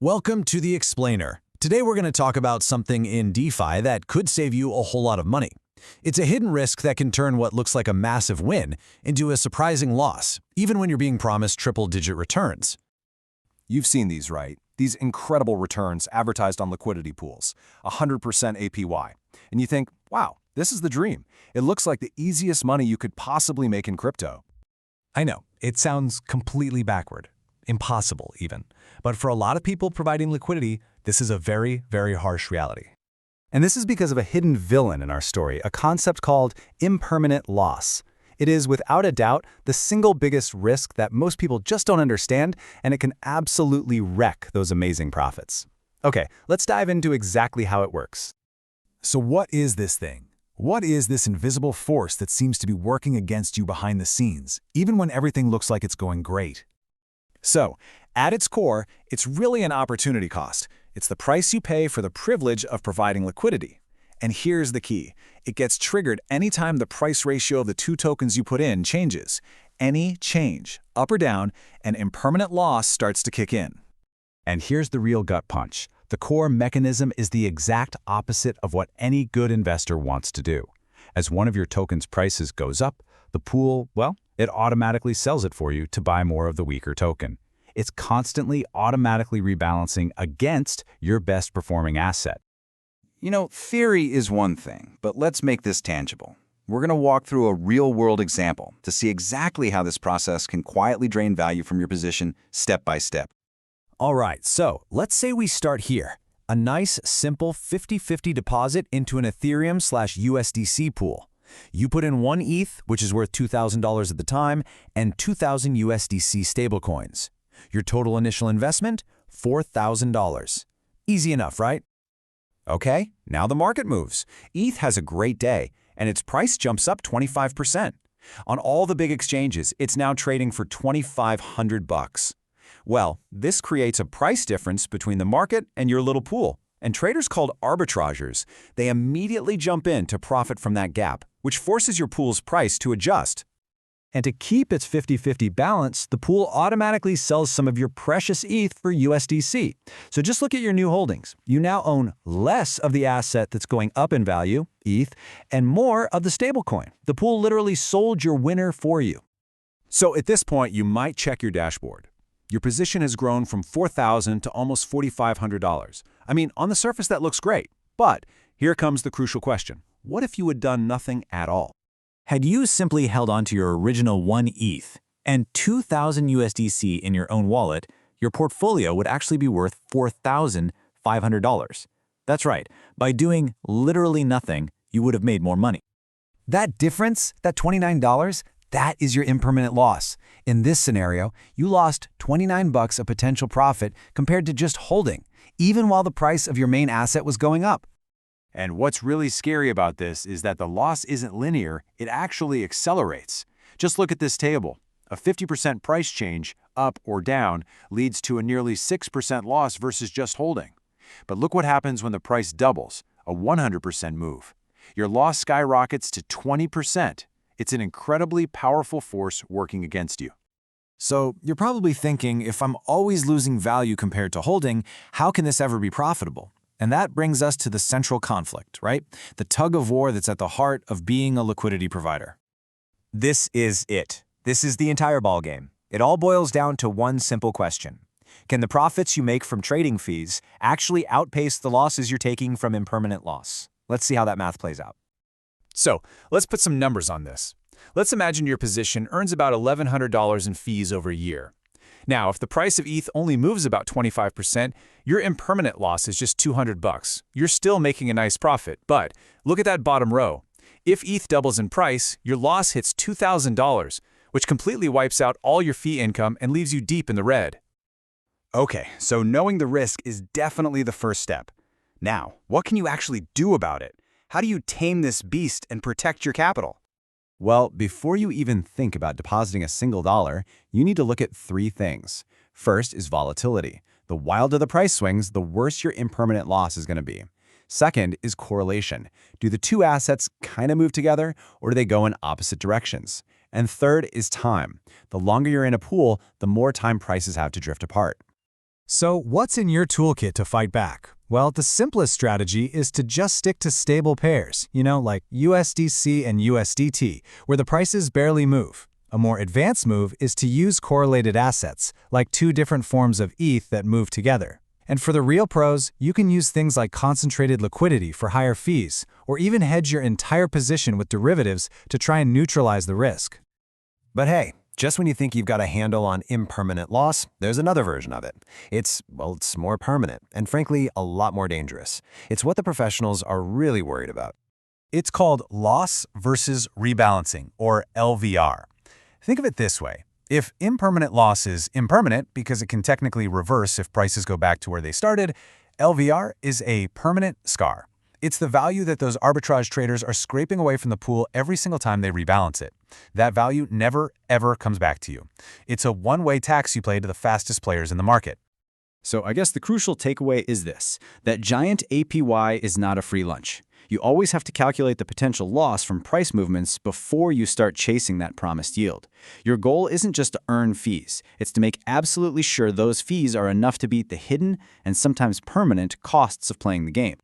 Welcome to The Explainer. Today we're going to talk about something in DeFi that could save you a whole lot of money. It's a hidden risk that can turn what looks like a massive win into a surprising loss, even when you're being promised triple-digit returns. You've seen these, right? These incredible returns advertised on liquidity pools, 100% APY. And you think, wow, this is the dream. It looks like the easiest money you could possibly make in crypto. I know, it sounds completely backward. Impossible, even. But for a lot of people providing liquidity, this is a very, very harsh reality. And this is because of a hidden villain in our story, a concept called impermanent loss. It is, without a doubt, the single biggest risk that most people just don't understand, and it can absolutely wreck those amazing profits. Okay, let's dive into exactly how it works. So what is this thing? What is this invisible force that seems to be working against you behind the scenes, even when everything looks like it's going great? So, at its core, it's really an opportunity cost. It's the price you pay for the privilege of providing liquidity. And here's the key. It gets triggered anytime the price ratio of the two tokens you put in changes. Any change, up or down, an impermanent loss starts to kick in. And here's the real gut punch. The core mechanism is the exact opposite of what any good investor wants to do. As one of your token's prices goes up, the pool, well, it automatically sells it for you to buy more of the weaker token. It's constantly automatically rebalancing against your best performing asset. You know, theory is one thing, but let's make this tangible. We're going to walk through a real-world example to see exactly how this process can quietly drain value from your position step by step. All right, so let's say we start here. A nice, simple 50-50 deposit into an Ethereum/USDC pool. You put in 1 ETH, which is worth $2,000 at the time, and 2,000 USDC stablecoins. Your total initial investment, $4,000. Easy enough, right? Okay, now the market moves. ETH has a great day, and its price jumps up 25%. On all the big exchanges, it's now trading for $2,500. Well, this creates a price difference between the market and your little pool. And traders called arbitrageurs, they immediately jump in to profit from that gap, which forces your pool's price to adjust. And to keep its 50-50 balance, the pool automatically sells some of your precious ETH for USDC. So just look at your new holdings. You now own less of the asset that's going up in value, ETH, and more of the stablecoin. The pool literally sold your winner for you. So at this point, you might check your dashboard. Your position has grown from $4,000 to almost $4,500. I mean, on the surface, that looks great. But here comes the crucial question. What if you had done nothing at all? Had you simply held on to your original 1 ETH and 2,000 USDC in your own wallet, your portfolio would actually be worth $4,500. That's right. By doing literally nothing, you would have made more money. That difference, that $29, that is your impermanent loss. In this scenario, you lost $29 of potential profit compared to just holding, even while the price of your main asset was going up. And what's really scary about this is that the loss isn't linear, it actually accelerates. Just look at this table. A 50% price change, up or down, leads to a nearly 6% loss versus just holding. But look what happens when the price doubles, a 100% move. Your loss skyrockets to 20%. It's an incredibly powerful force working against you. So you're probably thinking, if I'm always losing value compared to holding, how can this ever be profitable? And that brings us to the central conflict, right? The tug of war that's at the heart of being a liquidity provider. This is it. This is the entire ballgame. It all boils down to one simple question. Can the profits you make from trading fees actually outpace the losses you're taking from impermanent loss? Let's see how that math plays out. So let's put some numbers on this. Let's imagine your position earns about $1,100 in fees over a year. Now, if the price of ETH only moves about 25%, your impermanent loss is just $200. You're still making a nice profit, but look at that bottom row. If ETH doubles in price, your loss hits $2,000, which completely wipes out all your fee income and leaves you deep in the red. Okay, so knowing the risk is definitely the first step. Now, what can you actually do about it? How do you tame this beast and protect your capital? Well, before you even think about depositing a single dollar, you need to look at 3 things. First is volatility. The wilder the price swings, the worse your impermanent loss is going to be. Second is correlation. Do the two assets kind of move together, or do they go in opposite directions? And third is time. The longer you're in a pool, the more time prices have to drift apart. So what's in your toolkit to fight back? Well, the simplest strategy is to just stick to stable pairs, like USDC and USDT, where the prices barely move. A more advanced move is to use correlated assets, like two different forms of ETH that move together. And for the real pros, you can use things like concentrated liquidity for higher fees, or even hedge your entire position with derivatives to try and neutralize the risk. But hey, just when you think you've got a handle on impermanent loss, there's another version of it. It's more permanent, and frankly, a lot more dangerous. It's what the professionals are really worried about. It's called loss versus rebalancing, or LVR. Think of it this way. If impermanent loss is impermanent because it can technically reverse if prices go back to where they started, LVR is a permanent scar. It's the value that those arbitrage traders are scraping away from the pool every single time they rebalance it. That value never, ever comes back to you. It's a one-way tax you pay to the fastest players in the market. So I guess the crucial takeaway is this, that giant APY is not a free lunch. You always have to calculate the potential loss from price movements before you start chasing that promised yield. Your goal isn't just to earn fees, it's to make absolutely sure those fees are enough to beat the hidden and sometimes permanent costs of playing the game.